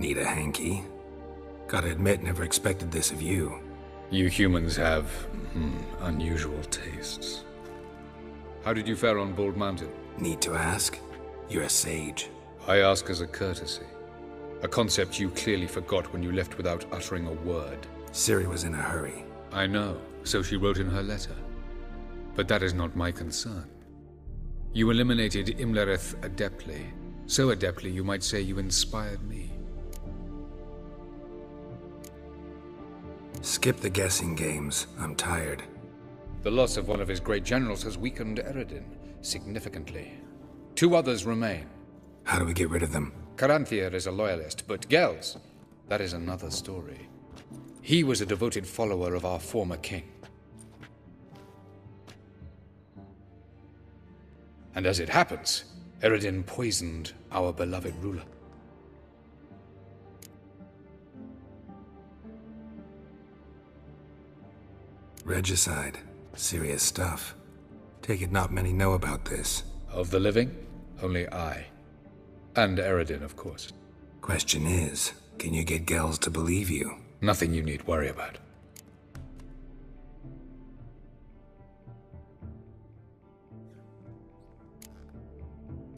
Need a hanky? Gotta admit, never expected this of you. You humans have, unusual tastes. How did you fare on Bald Mountain? Need to ask? You're a sage. I ask as a courtesy. A concept you clearly forgot when you left without uttering a word. Ciri was in a hurry. I know, so she wrote in her letter. But that is not my concern. You eliminated Imlerith adeptly. So adeptly you might say you inspired me. Skip the guessing games. I'm tired. The loss of one of his great generals has weakened Eredin significantly. 2 others remain. How do we get rid of them? Caranthir is a loyalist, but Gels, that is another story. He was a devoted follower of our former king. And as it happens, Eredin poisoned our beloved ruler. Regicide. Serious stuff. Take it not many know about this. Of the living, only I. And Eredin, of course. Question is, can you get Gels to believe you? Nothing you need worry about.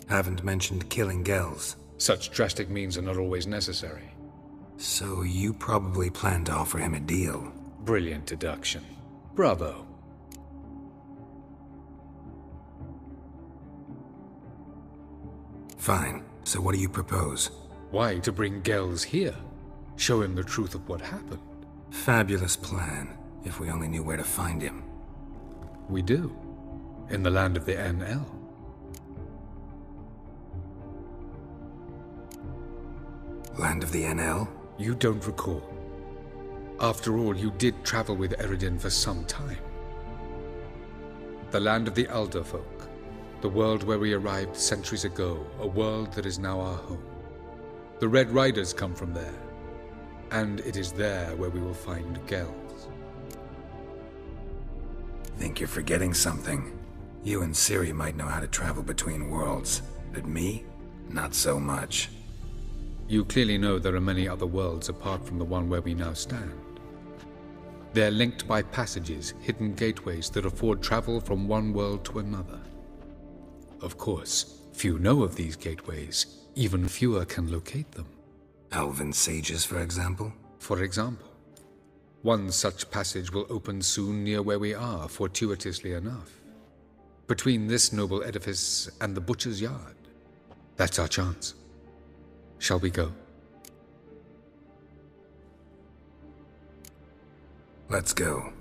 Haven't mentioned killing Gels. Such drastic means are not always necessary. So you probably plan to offer him a deal. Brilliant deduction. Bravo. Fine. So what do you propose? Why, to bring Gels here. Show him the truth of what happened. Fabulous plan, if we only knew where to find him. We do. In the land of the NL. Land of the NL? You don't recall. After all, you did travel with Eredin for some time. The land of the Elder Folk. The world where we arrived centuries ago. A world that is now our home. The Red Riders come from there. And it is there where we will find Gels. Think you're forgetting something. You and Ciri might know how to travel between worlds, but me? Not so much. You clearly know there are many other worlds apart from the one where we now stand. They're linked by passages, hidden gateways that afford travel from one world to another. Of course, few know of these gateways. Even fewer can locate them. Elven sages, for example? For example. One such passage will open soon near where we are, fortuitously enough. Between this noble edifice and the butcher's yard. That's our chance. Shall we go? Let's go.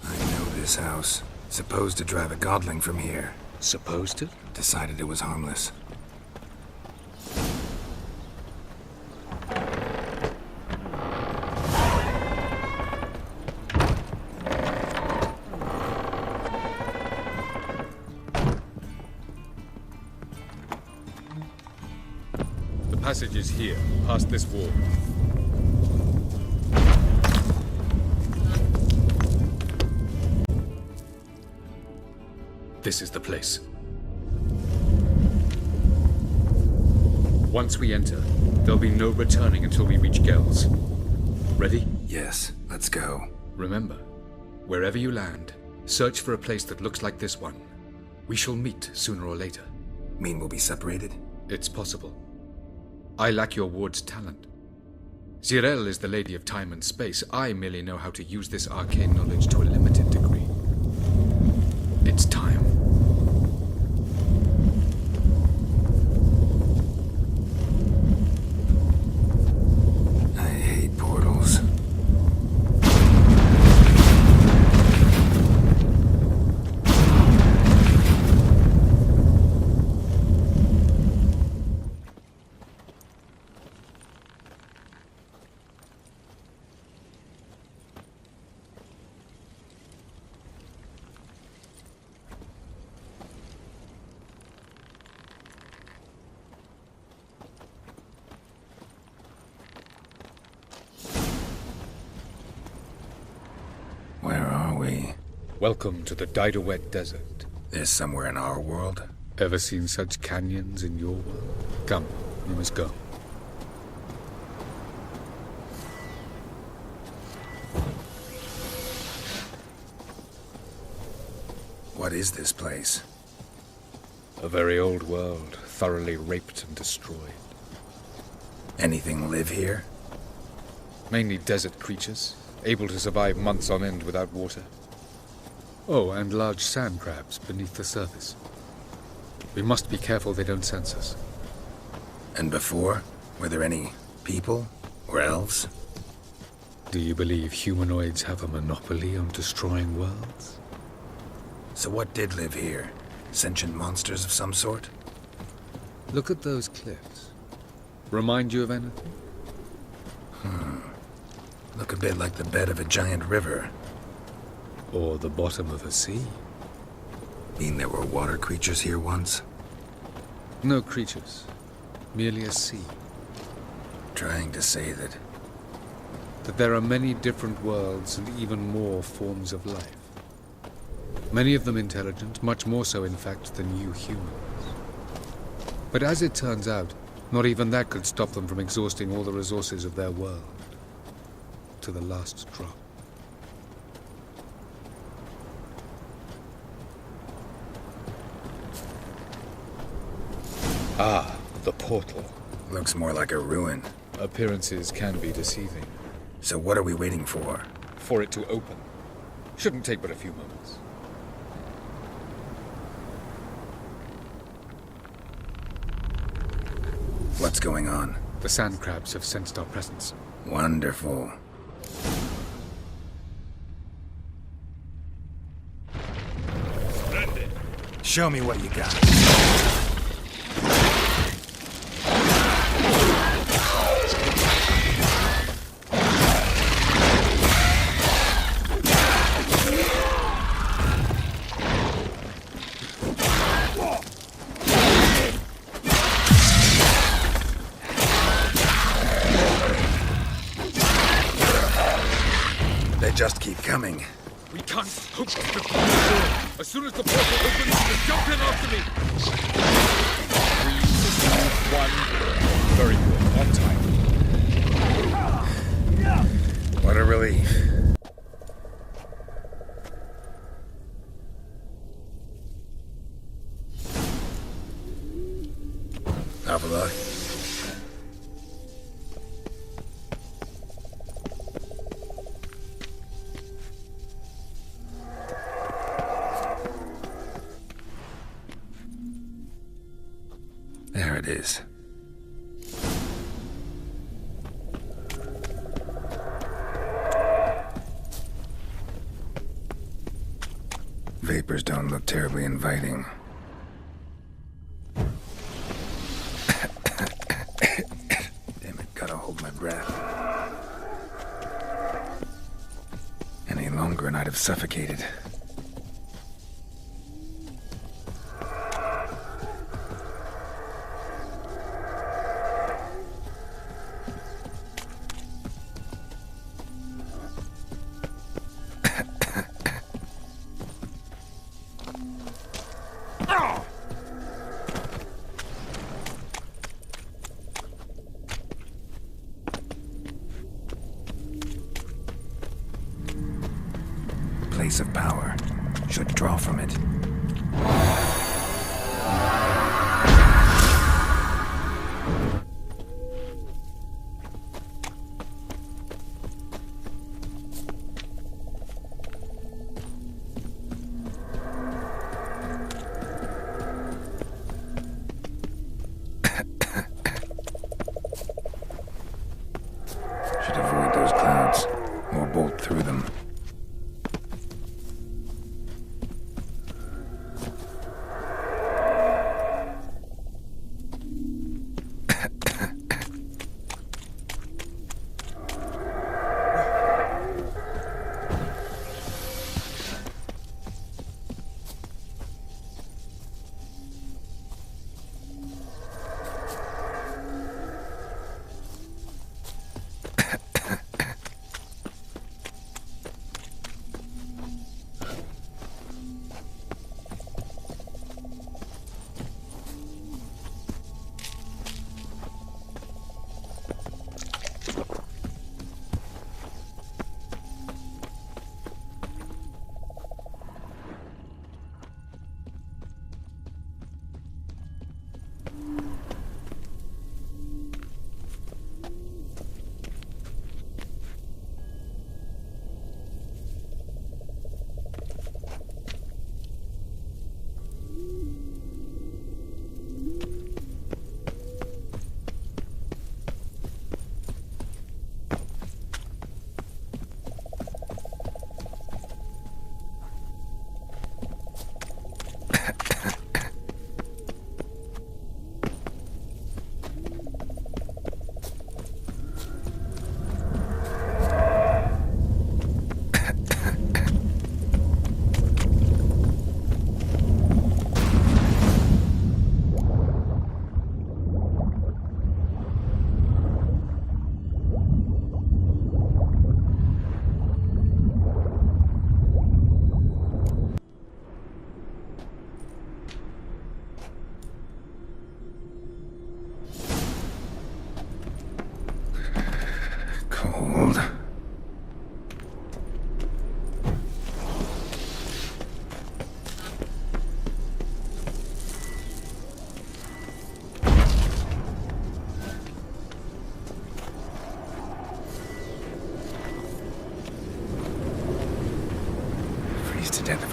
I know this house. Supposed to drive a godling from here. Supposed to? Decided it was harmless. The passage is here, past this wall. This is the place. Once we enter, there'll be no returning until we reach Gels. Ready? Yes, let's go. Remember, wherever you land, search for a place that looks like this one. We shall meet sooner or later. Mean we'll be separated? It's possible. I lack your ward's talent. Zirel is the lady of time and space. I merely know how to use this arcane knowledge to a limited degree. It's time. I hate portals. Where are we? Welcome to the Didowet Desert. This somewhere in our world? Ever seen such canyons in your world? Come, You must go. What is this place? A very old world, thoroughly raped and destroyed. Anything live here? Mainly desert creatures, able to survive months on end without water. Oh, and large sand crabs beneath the surface. We must be careful they don't sense us. And before? Were there any people? Or elves? Do you believe humanoids have a monopoly on destroying worlds? So what did live here? Sentient monsters of some sort? Look at those cliffs. Remind you of anything? Look a bit like the bed of a giant river. Or the bottom of a sea? Mean there were water creatures here once? No creatures. Merely a sea. Trying to say that... That there are many different worlds and even more forms of life. Many of them intelligent, much more so in fact than you humans. But as it turns out, not even that could stop them from exhausting all the resources of their world. To the last drop. Ah, the portal. Looks more like a ruin. Appearances can be deceiving. So what are we waiting for? For it to open. Shouldn't take but a few moments. What's going on? The sand crabs have sensed our presence. Wonderful. Show me what you got. They just keep coming. We can't hope to defeat the door. As soon as the portal opens, just jump in after me. 3, 2, 1. Very good. On time. What a relief. Avila. There it is. Vapors don't look terribly inviting. Damn it, gotta hold my breath. Any longer and I'd have suffocated. Place of power. Should draw from it. Should avoid those clouds, or bolt through them.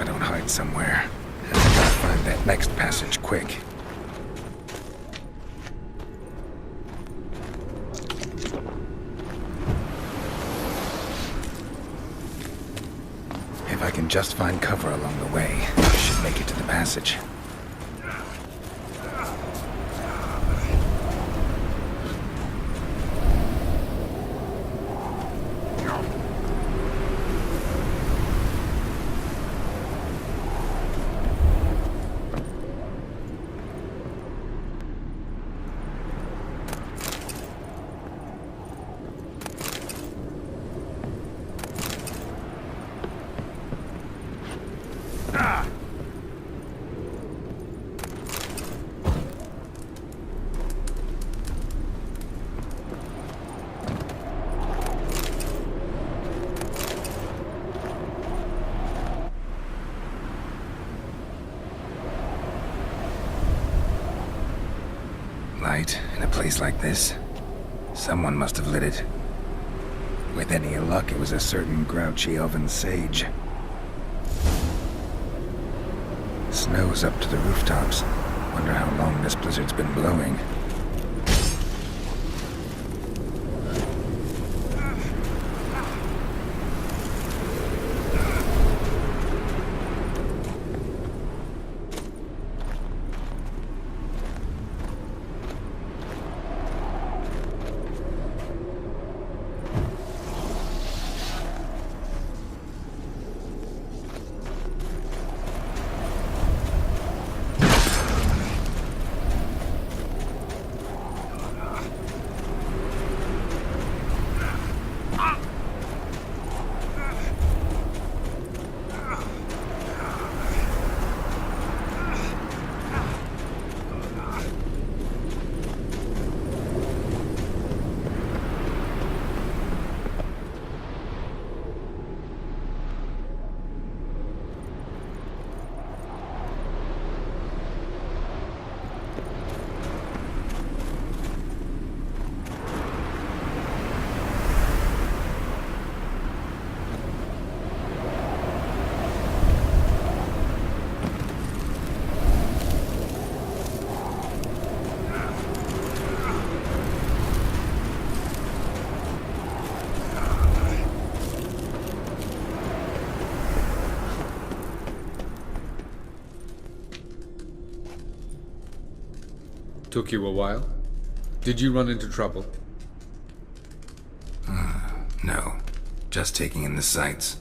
if I don't hide somewhere. And I gotta find that next passage quick. If I can just find cover along the way, I should make it to the passage. Light in a place like this? Someone must have lit it. With any luck, it was a certain grouchy elven sage. Snow's up to the rooftops. Wonder how long this blizzard's been blowing. Took you a while? Did you run into trouble? No. Just taking in the sights.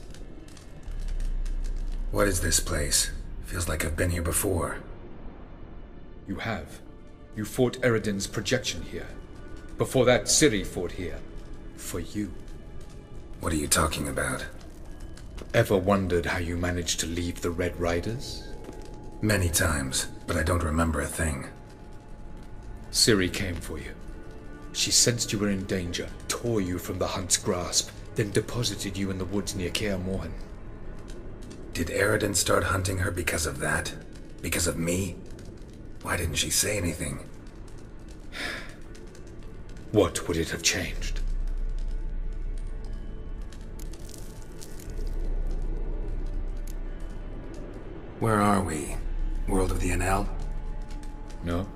What is this place? Feels like I've been here before. You have. You fought Eredin's projection here. Before that, Ciri fought here. For you. What are you talking about? Ever wondered how you managed to leave the Red Riders? Many times, but I don't remember a thing. Ciri came for you. She sensed you were in danger, tore you from the Hunt's grasp, then deposited you in the woods near Kaer Morhen. Did Eredin start hunting her because of that? Because of me? Why didn't she say anything? What would it have changed? Where are we? World of the NL? No.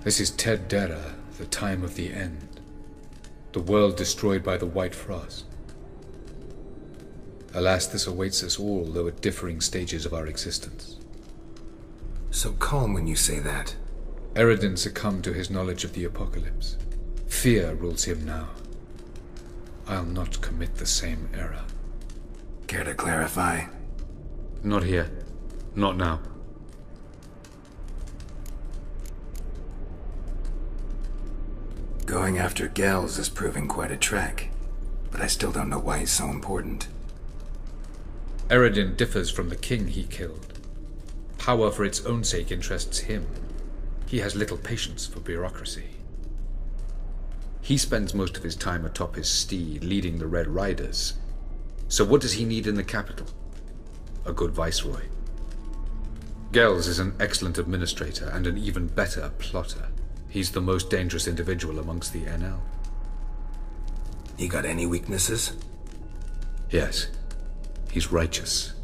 This is Ted Dera, the time of the end. The world destroyed by the White Frost. Alas, this awaits us all, though at differing stages of our existence. So calm when you say that. Eredin succumbed to his knowledge of the apocalypse. Fear rules him now. I'll not commit the same error. Care to clarify? Not here. Not now. Going after Gels is proving quite a trek, but I still don't know why he's so important. Eredin differs from the king he killed. Power for its own sake interests him. He has little patience for bureaucracy. He spends most of his time atop his steed, leading the Red Riders. So what does he need in the capital? A good viceroy. Gels is an excellent administrator and an even better plotter. He's the most dangerous individual amongst the NL. You got any weaknesses? Yes. He's righteous.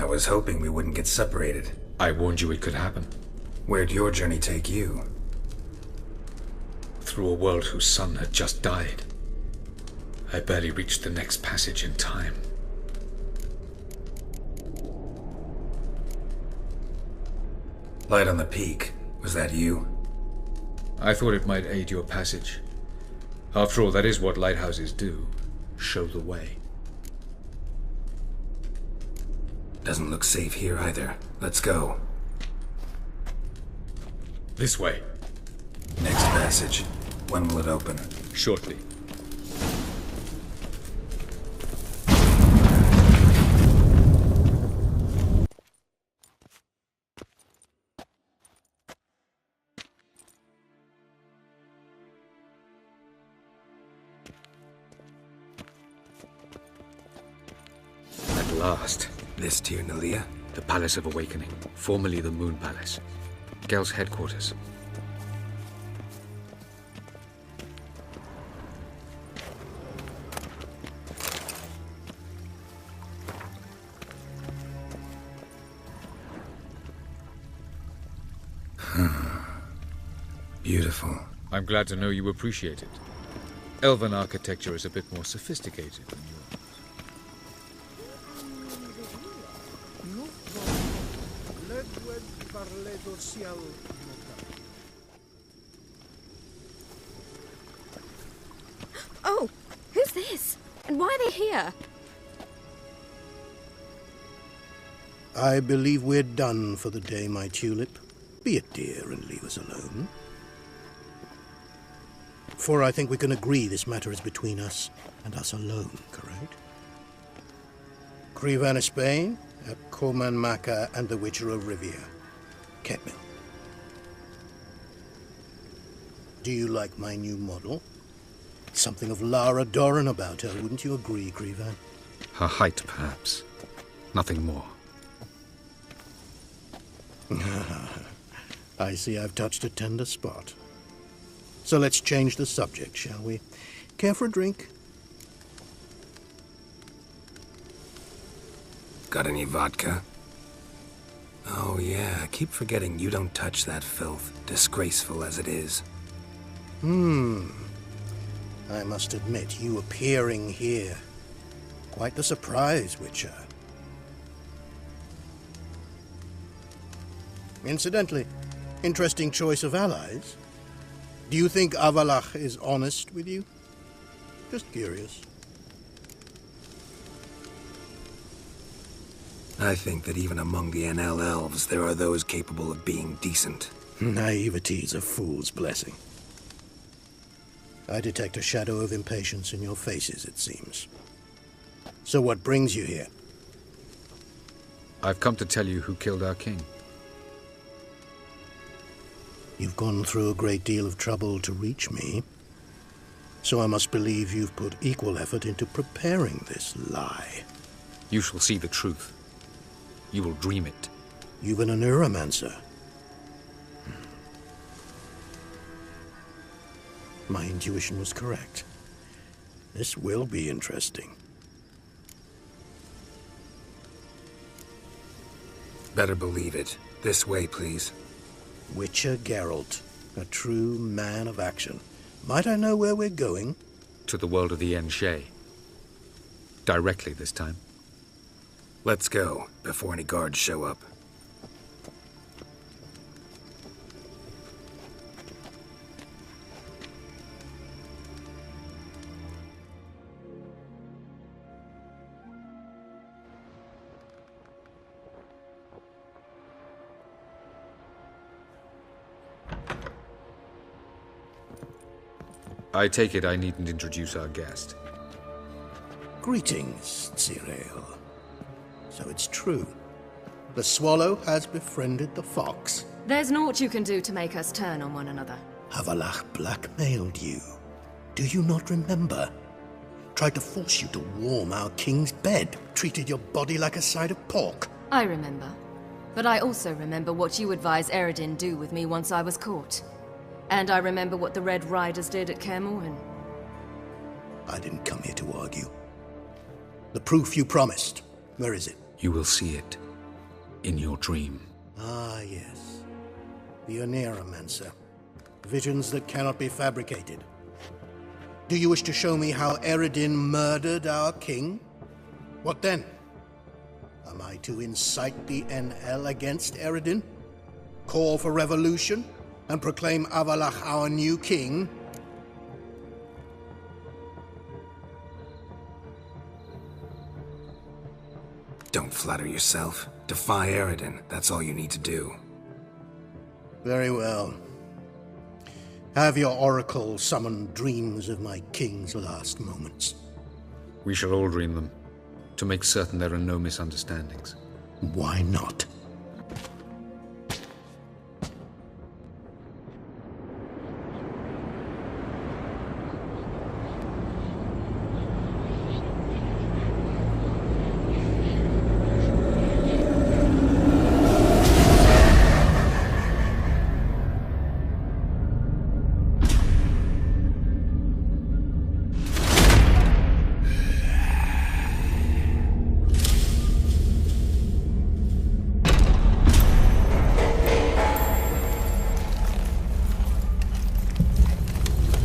was hoping we wouldn't get separated. I warned you it could happen. Where'd your journey take you? Through a world whose sun had just died. I barely reached the next passage in time. Light on the peak. Was that you? I thought it might aid your passage. After all, that is what lighthouses do. Show the way. Doesn't look safe here either. Let's go. This way. Next passage. When will it open? Shortly. At last. This Tyr Nalia? The Palace of Awakening, formerly the Moon Palace. Gel's headquarters. Beautiful. I'm glad to know you appreciate it. Elven architecture is a bit more sophisticated than yours. Oh, who's this? And why are they here? I believe we're done for the day, my tulip. Be a dear and leave us alone. For I think we can agree this matter is between us and us alone, correct? Krivan Spain, Koman Maka, and the Witcher of Rivia. Ketmil. Do you like my new model? Something of Lara Doran about her, wouldn't you agree, Krivan? Her height, perhaps. Nothing more. I see I've touched a tender spot. So let's change the subject, shall we? Care for a drink? Got any vodka? Oh yeah, I keep forgetting you don't touch that filth, disgraceful as it is. I must admit, you appearing here. Quite the surprise, Witcher. Incidentally, interesting choice of allies. Do you think Avalach is honest with you? Just curious. I think that even among the NL elves, there are those capable of being decent. Naivety is a fool's blessing. I detect a shadow of impatience in your faces, it seems. So what brings you here? I've come to tell you who killed our king. You've gone through a great deal of trouble to reach me. So I must believe you've put equal effort into preparing this lie. You shall see the truth. You will dream it. You've been a neuromancer. My intuition was correct. This will be interesting. Better believe it. This way, please. Witcher Geralt, a true man of action. Might I know where we're going? To the world of the Enshe. Directly this time. Let's go, before any guards show up. I take it I needn't introduce our guest. Greetings, Cyril. So it's true. The swallow has befriended the fox. There's naught you can do to make us turn on one another. Havalach blackmailed you. Do you not remember? Tried to force you to warm our king's bed. Treated your body like a side of pork. I remember. But I also remember what you advised Eredin do with me once I was caught. And I remember what the Red Riders did at Kaer Morhen. I didn't come here to argue. The proof you promised. Where is it? You will see it in your dream. Ah, yes. The Oneromancer. Visions that cannot be fabricated. Do you wish to show me how Eredin murdered our king? What then? Am I to incite the NL against Eredin? Call for revolution? And proclaim Avalach our new king? Don't flatter yourself. Defy Eredin. That's all you need to do. Very well. Have your oracle summon dreams of my king's last moments. We shall all dream them, to make certain there are no misunderstandings. Why not?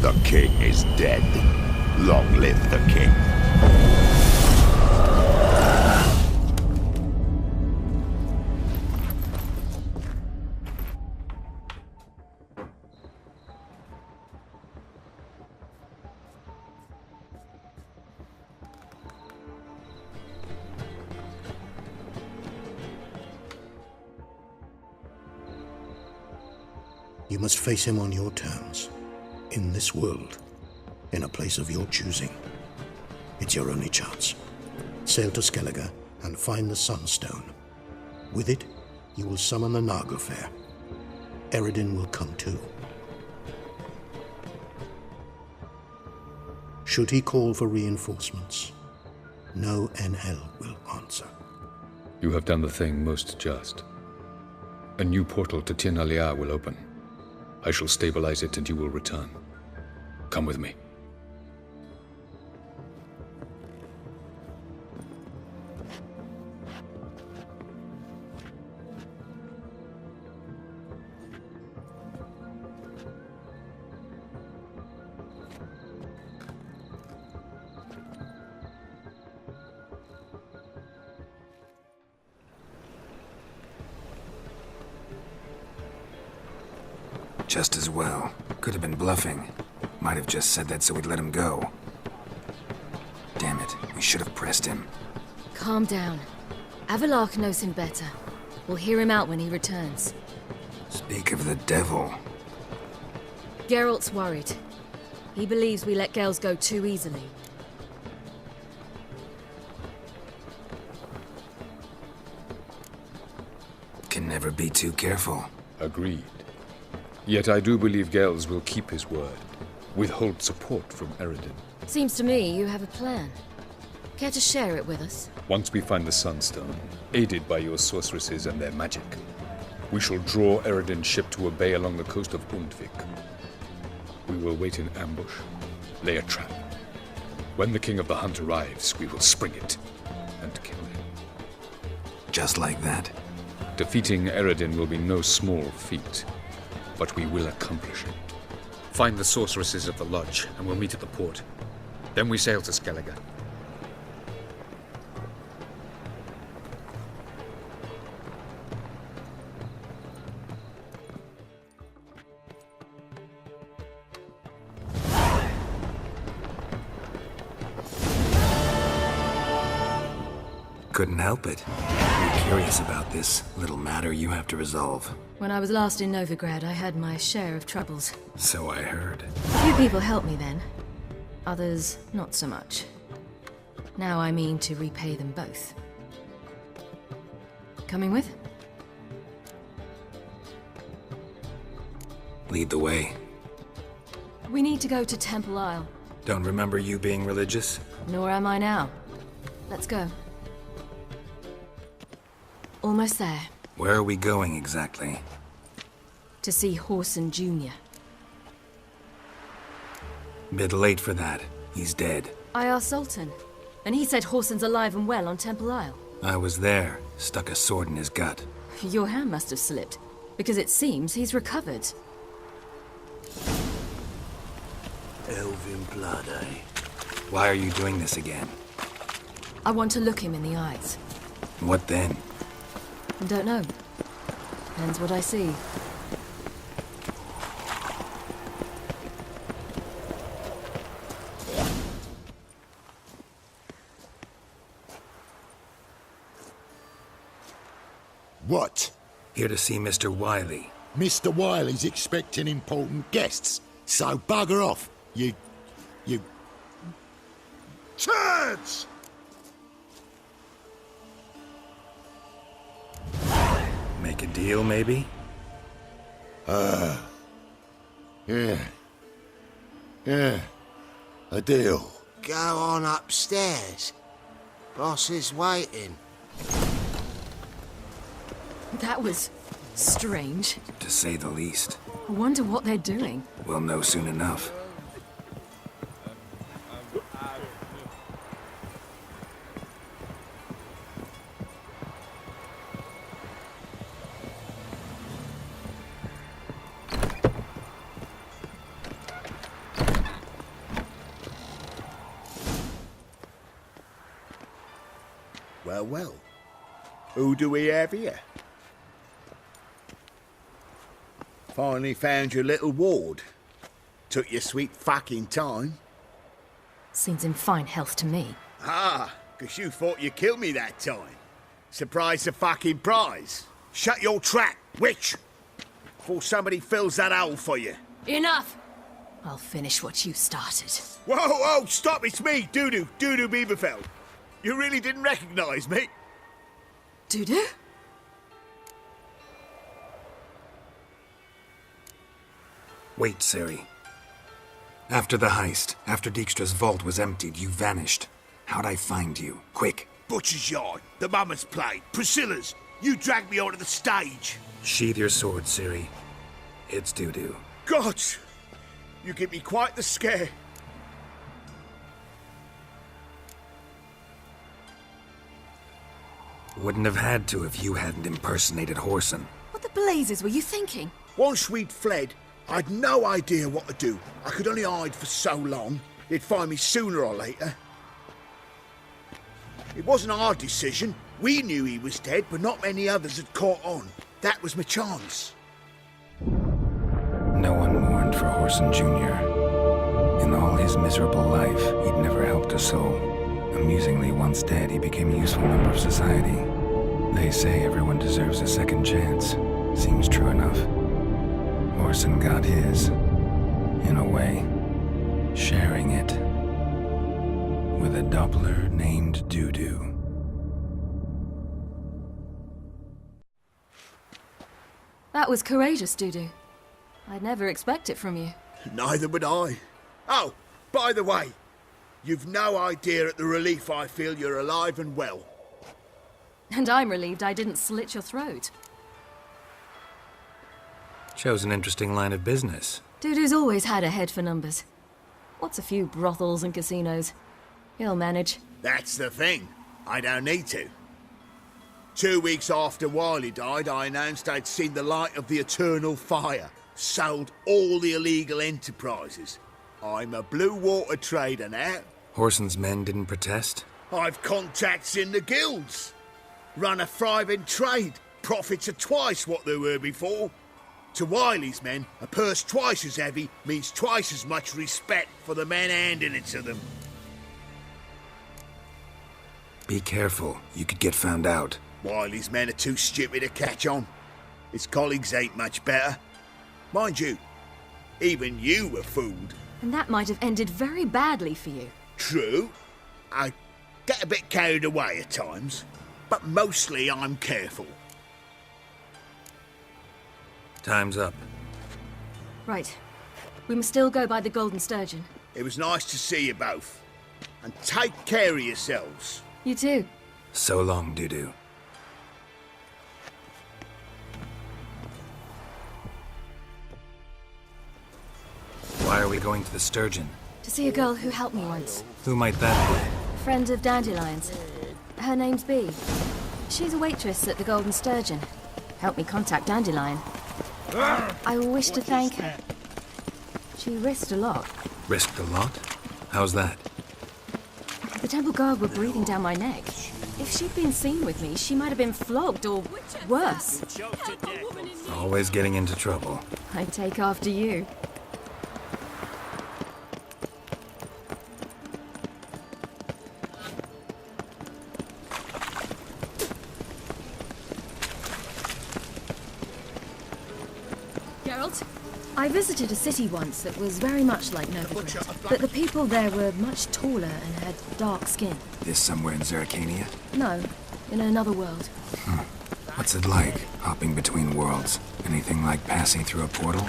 The king is dead. Long live the king. You must face him on your terms. In this world, in a place of your choosing. It's your only chance. Sail to Skellige and find the Sunstone. With it, you will summon the Naga Fair. Eredin will come too. Should he call for reinforcements, no NL will answer. You have done the thing most just. A new portal to Tir na Liar will open. I shall stabilize it and you will return. Come with me. Just as well. Could have been bluffing. Might have just said that so we'd let him go. Damn it, we should have pressed him. Calm down. Avalach knows him better. We'll hear him out when he returns. Speak of the devil. Geralt's worried. He believes we let Gales go too easily. Can never be too careful. Agreed. Yet I do believe Gales will keep his word. Withhold support from Eredin. Seems to me you have a plan. Care to share it with us? Once we find the Sunstone, aided by your sorceresses and their magic, we shall draw Eredin's ship to a bay along the coast of Undvik. We will wait in ambush, lay a trap. When the King of the Hunt arrives, we will spring it and kill him. Just like that? Defeating Eredin will be no small feat, but we will accomplish it. Find the sorceresses of the lodge, and we'll meet at the port. Then we sail to Skellige. Couldn't help it. I'm curious about this little matter you have to resolve. When I was last in Novigrad, I had my share of troubles. So I heard. A few people helped me then. Others, not so much. Now I mean to repay them both. Coming with? Lead the way. We need to go to Temple Isle. Don't remember you being religious? Nor am I now. Let's go. Almost there. Where are we going exactly? To see Horson Jr. Bit late for that. He's dead. I asked Sultan, and he said Horson's alive and well on Temple Isle. I was there, stuck a sword in his gut. Your hand must have slipped, because it seems he's recovered. Elven blood, eh? Why are you doing this again? I want to look him in the eyes. What then? Don't know. Depends what I see. What? Here to see Mr. Wiley. Mr. Wiley's expecting important guests, so bugger off, you... Turds! Make a deal, maybe? Yeah. A deal. Go on upstairs. Boss is waiting. That was strange. To say the least. I wonder what they're doing. We'll know soon enough. Well. Who do we have here? Finally found your little ward. Took your sweet fucking time. Seems in fine health to me. Ah, 'cause you thought you killed me that time. Surprise the fucking prize. Shut your trap, witch! Before somebody fills that hole for you. Enough! I'll finish what you started. Whoa, stop, it's me, Dudu Beaverfeld. You really didn't recognise me? Dudu? Wait, Ciri. After the heist, after Dijkstra's vault was emptied, you vanished. How'd I find you? Quick. Butcher's Yard, the Mama's Plate, Priscilla's. You dragged me onto the stage. Sheathe your sword, Ciri. It's Dudu. God, you give me quite the scare. Wouldn't have had to if you hadn't impersonated Whoreson. What the blazes were you thinking? Once we'd fled, I'd no idea what to do. I could only hide for so long. They'd find me sooner or later. It wasn't our decision. We knew he was dead, but not many others had caught on. That was my chance. No one mourned for Whoreson Jr. In all his miserable life, he'd never helped a soul. Amusingly, once dead, he became a useful member of society. They say everyone deserves a second chance. Seems true enough. Whoreson got his, in a way, sharing it with a Doppler named Dudu. That was courageous, Dudu. I'd never expect it from you. Neither would I. Oh, by the way, you've no idea at the relief I feel you're alive and well. And I'm relieved I didn't slit your throat. Chose an interesting line of business. Dudu's always had a head for numbers. What's a few brothels and casinos? He'll manage. That's the thing. I don't need to. 2 weeks after Wiley died, I announced I'd seen the light of the eternal fire. Sold all the illegal enterprises. I'm a blue water trader now. Whoreson's men didn't protest? I've contacts in the guilds. Run a thriving trade. Profits are twice what they were before. To Wiley's men, a purse twice as heavy means twice as much respect for the men handing it to them. Be careful. You could get found out. Wiley's men are too stupid to catch on. His colleagues ain't much better. Mind you, even you were fooled. And that might have ended very badly for you. True. I get a bit carried away at times, but mostly I'm careful. Time's up. Right. We must still go by the Golden Sturgeon. It was nice to see you both. And take care of yourselves. You too. So long, Dudu. Why are we going to the Sturgeon? To see a girl who helped me once. Who might that be? A friend of Dandelion's. Her name's Bee. She's a waitress at the Golden Sturgeon. Helped me contact Dandelion. I wish to thank her. She risked a lot. Risked a lot? How's that? The temple guard were breathing down my neck. If she'd been seen with me, she might have been flogged or worse. Always getting into trouble. I take after you. Geralt, I visited a city once that was very much like Novigrad, but the people there were much taller and had dark skin. This somewhere in Zerrikania? No, in another world. What's it like, hopping between worlds? Anything like passing through a portal?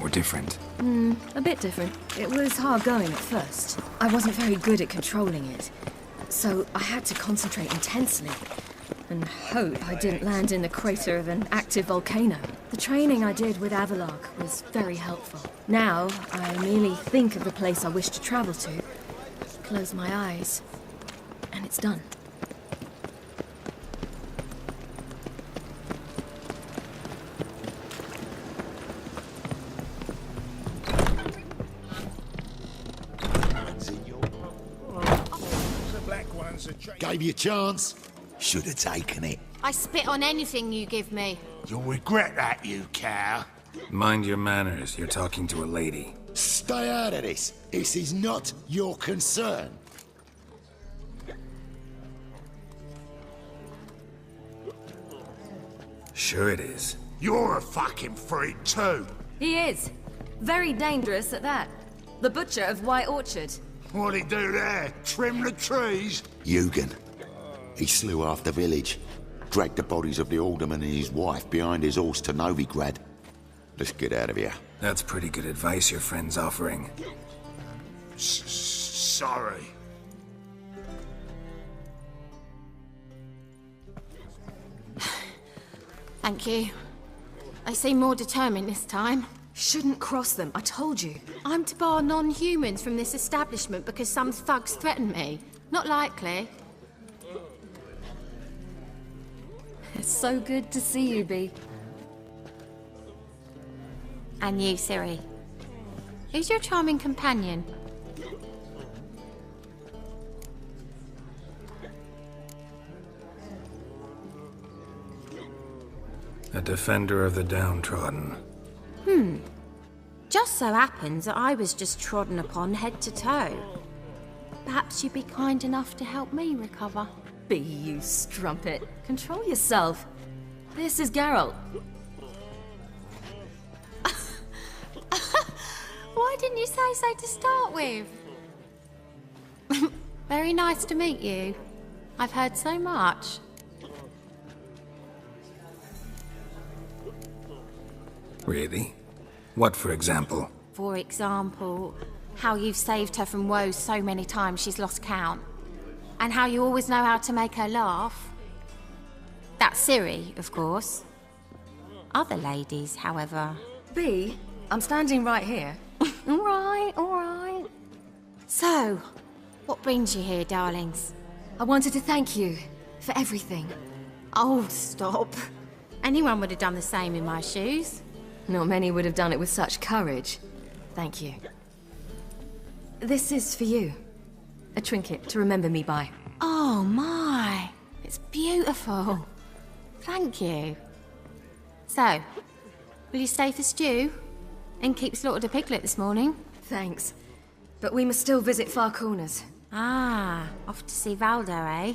Or different? A bit different. It was hard going at first. I wasn't very good at controlling it, so I had to concentrate intensely and hope I didn't land in the crater of an active volcano. The training I did with Avalark was very helpful. Now, I merely think of the place I wish to travel to, close my eyes, and it's done. Gave you a chance. Should have taken it. I spit on anything you give me. You'll regret that, you cow. Mind your manners, you're talking to a lady. Stay out of this. This is not your concern. Sure it is. You're a fucking freak too. He is. Very dangerous at that. The butcher of White Orchard. What'd he do there? Trim the trees? Eugen. He slew half the village. Dragged the bodies of the alderman and his wife behind his horse to Novigrad. Let's get out of here. That's pretty good advice your friend's offering. Sorry. Thank you. They seem more determined this time. Shouldn't cross them, I told you. I'm to bar non-humans from this establishment because some thugs threaten me. Not likely. It's so good to see you, Bee. And you, Ciri. Who's your charming companion? A defender of the downtrodden. Just so happens that I was just trodden upon head to toe. Perhaps you'd be kind enough to help me recover. Bee, you strumpet. Control yourself. This is Geralt. Why didn't you say so to start with? Very nice to meet you. I've heard so much. Really? What, for example? For example, how you've saved her from woes so many times she's lost count. And how you always know how to make her laugh. That's Ciri, of course. Other ladies, however... Bee, I'm standing right here. All right. So, what brings you here, darlings? I wanted to thank you for everything. Oh, stop. Anyone would have done the same in my shoes. Not many would have done it with such courage. Thank you. This is for you. A trinket to remember me by. Oh, my. It's beautiful. Thank you. So, will you stay for stew? And keep slaughtered a piglet this morning? Thanks. But we must still visit Far Corners. Ah, off to see Valdo, eh?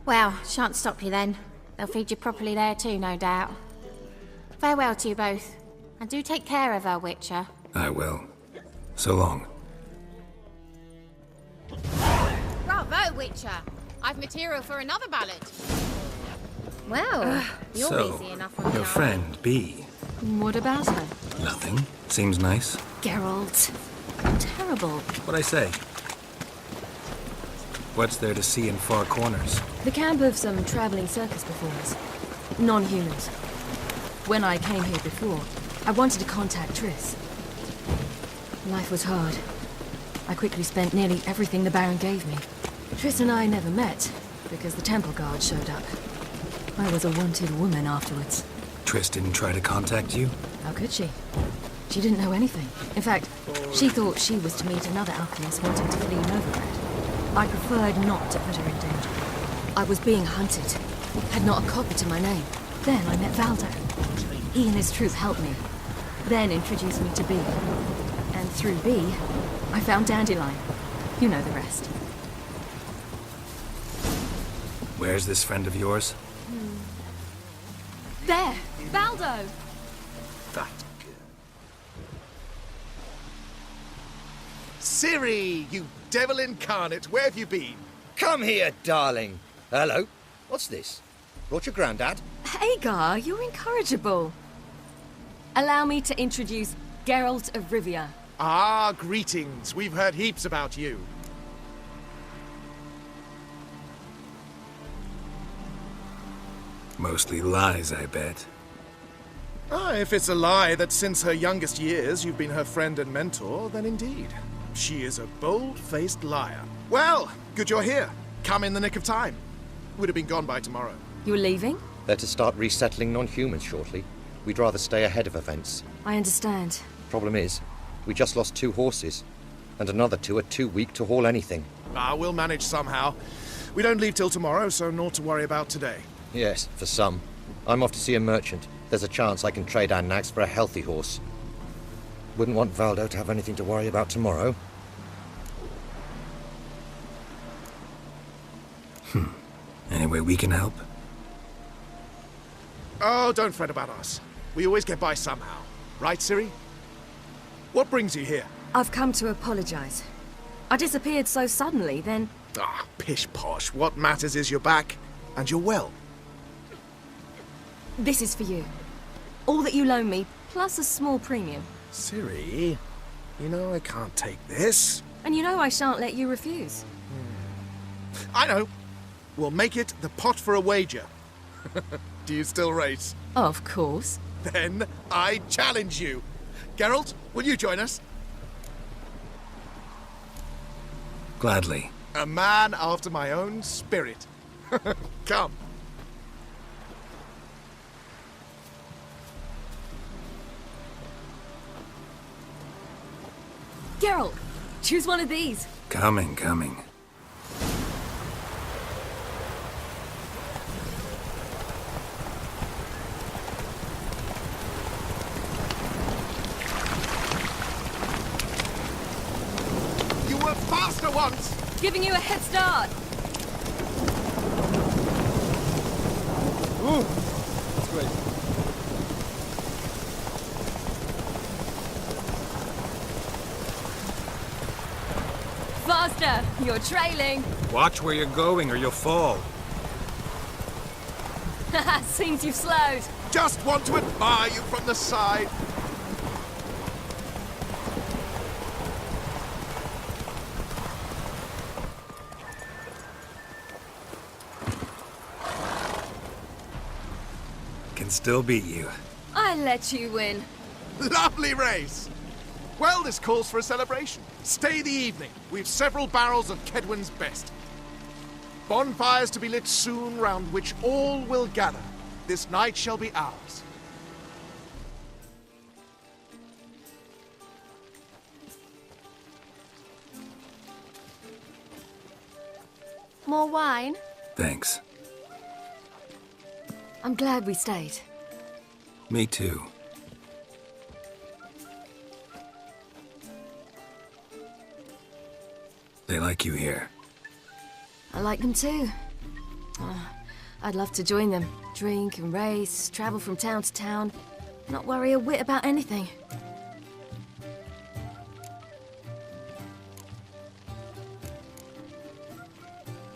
Well, shan't stop you then. They'll feed you properly there too, no doubt. Farewell to you both. And do take care of her, Witcher. I will. So long. Bravo, Witcher! I've material for another ballad. Well, You're So, easy enough on your the friend, Bee. what about her? Nothing. Seems nice. Geralt. Terrible. What'd I say? What's there to see in Far Corners? The camp of some traveling circus performers. Non-humans. When I came here before, I wanted to contact Triss. Life was hard. I quickly spent nearly everything the Baron gave me. Triss and I never met, because the temple guard showed up. I was a wanted woman afterwards. Triss didn't try to contact you? How could she? She didn't know anything. In fact, she thought she was to meet another alchemist wanting to flee Novigrad. I preferred not to put her in danger. I was being hunted. Had not a copy to my name. Then I met Valdo. He and his troop helped me. Then introduced me to B. And through B, I found Dandelion. You know the rest. Where's this friend of yours? There! Valdo! That girl. Ciri, you devil incarnate, where have you been? Come here, darling. Hello. What's this? Brought your granddad? Hagar, you're incorrigible. Allow me to introduce Geralt of Rivia. Ah, greetings. We've heard heaps about you. Mostly lies, I bet. Ah, if it's a lie that since her youngest years you've been her friend and mentor, then indeed. She is a bold-faced liar. Well, good you're here. Come in the nick of time. Would have been gone by tomorrow. You're leaving? They're to start resettling non-humans shortly. We'd rather stay ahead of events. I understand. Problem is, we just lost 2 horses, and another 2 are too weak to haul anything. Ah, we'll manage somehow. We don't leave till tomorrow, so naught to worry about today. Yes, for some. I'm off to see a merchant. There's a chance I can trade our nags for a healthy horse. Wouldn't want Valdo to have anything to worry about tomorrow. Any way we can help? Oh, don't fret about us. We always get by somehow. Right, Ciri? What brings you here? I've come to apologize. I disappeared so suddenly, then... Ah, pish-posh. What matters is you're back, and you're well. This is for you. All that you loan me, plus a small premium. Ciri, you know I can't take this. And you know I shan't let you refuse. I know. We'll make it the pot for a wager. Do you still race? Of course. Then I challenge you. Geralt, will you join us? Gladly. A man after my own spirit. Come. Geralt, choose one of these. Coming. You were faster once! Giving you a head start. Ooh, that's great. Faster! You're trailing. Watch where you're going or you'll fall. Seems you've slowed. Just want to admire you from the side. Can still beat you. I let you win. Lovely race! Well, this calls for a celebration. Stay the evening. We've several barrels of Kedwin's best. Bonfires to be lit soon, round which all will gather. This night shall be ours. More wine? Thanks. I'm glad we stayed. Me too. They like you here. I like them too. I'd love to join them. Drink and race, travel from town to town. Not worry a whit about anything.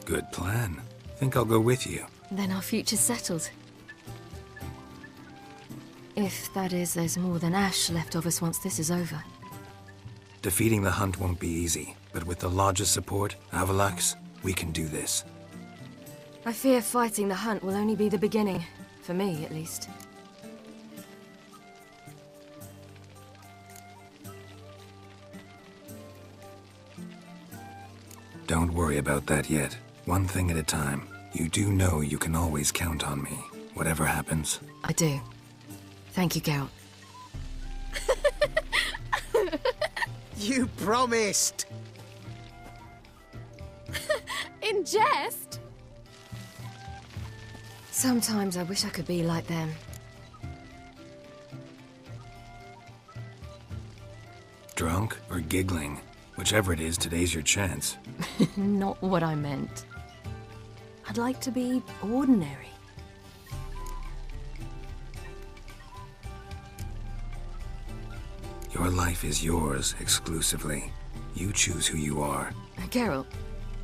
Good plan. Think I'll go with you. Then our future's settled. If, that is, there's more than ash left of us once this is over. Defeating the hunt won't be easy, but with the Lodge's support, Avalax, we can do this. I fear fighting the hunt will only be the beginning. For me, at least. Don't worry about that yet. One thing at a time. You do know you can always count on me, whatever happens. I do. Thank you, Geralt. You promised! In jest? Sometimes I wish I could be like them. Drunk or giggling? Whichever it is, today's your chance. Not what I meant. I'd like to be ordinary. Your life is yours, exclusively. You choose who you are. Geralt,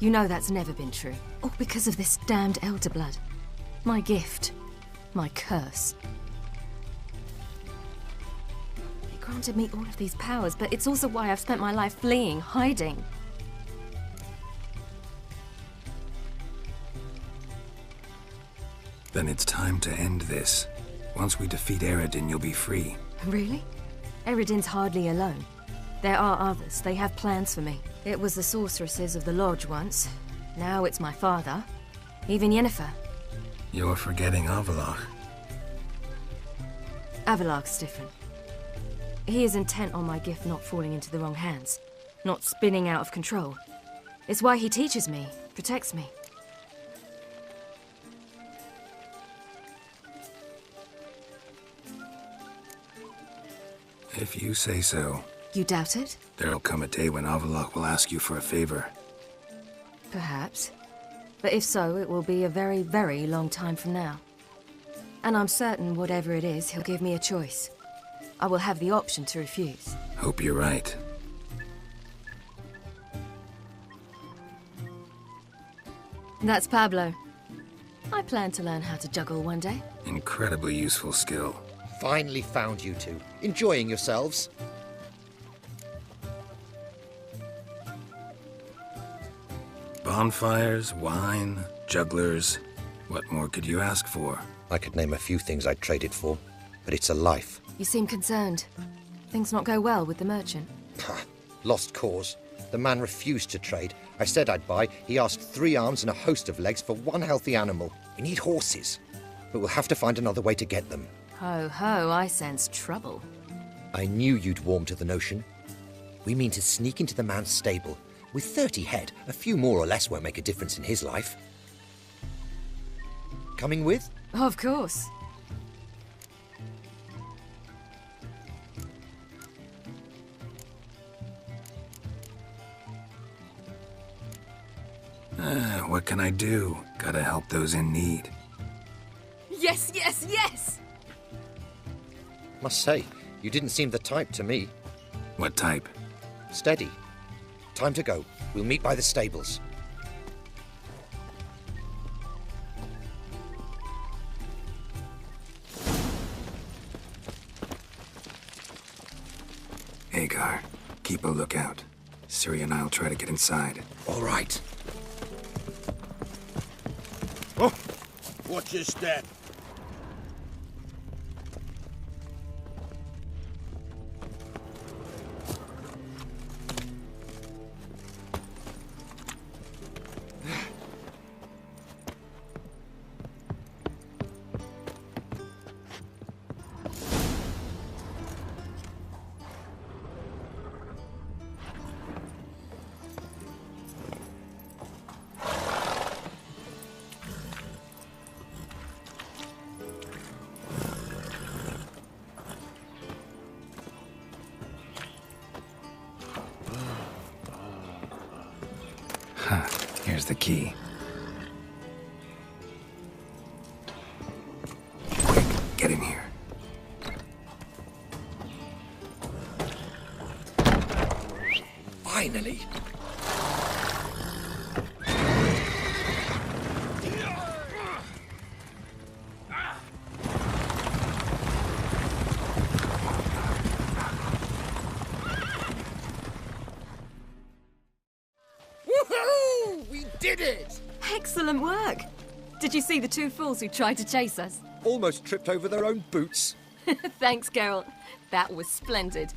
you know that's never been true. All because of this damned elder blood. My gift. My curse. It granted me all of these powers, but it's also why I've spent my life fleeing, hiding. Then it's time to end this. Once we defeat Eredin, you'll be free. Really? Eredin's hardly alone. There are others. They have plans for me. It was the sorceresses of the Lodge once. Now it's my father. Even Yennefer. You're forgetting Avallac'h. Avallac'h's different. He is intent on my gift not falling into the wrong hands. Not spinning out of control. It's why he teaches me, protects me. If you say so. You doubt it? There'll come a day when Avallac'h will ask you for a favor. Perhaps. But if so, it will be a very, very long time from now. And I'm certain whatever it is, he'll give me a choice. I will have the option to refuse. Hope you're right. That's Pablo. I plan to learn how to juggle one day. Incredibly useful skill. Finally found you two. Enjoying yourselves? Bonfires, wine, jugglers. What more could you ask for? I could name a few things I'd trade it for, but it's a life. You seem concerned. Things not go well with the merchant. Lost cause. The man refused to trade. I said I'd buy. He asked 3 arms and a host of legs for 1 healthy animal. We need horses, but we'll have to find another way to get them. Ho ho, I sense trouble. I knew you'd warm to the notion. We mean to sneak into the man's stable. With 30 head, a few more or less won't make a difference in his life. Coming with? Of course. What can I do? Gotta help those in need. Yes, yes, yes! Must say, you didn't seem the type to me. What type? Steady. Time to go. We'll meet by the stables. Hagar, keep a lookout. Ciri and I'll try to get inside. All right. Oh, watch your step. Here's the key. Quick, get in here. Finally! Did it! Excellent work! Did you see the 2 fools who tried to chase us? Almost tripped over their own boots. Thanks, Geralt. That was splendid.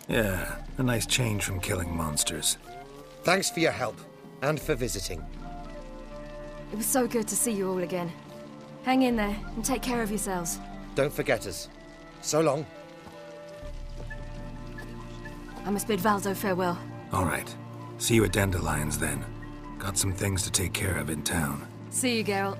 Yeah, a nice change from killing monsters. Thanks for your help. And for visiting. It was so good to see you all again. Hang in there and take care of yourselves. Don't forget us. So long. I must bid Valdo farewell. All right. See you at Dandelions then. Got some things to take care of in town. See you, Geralt.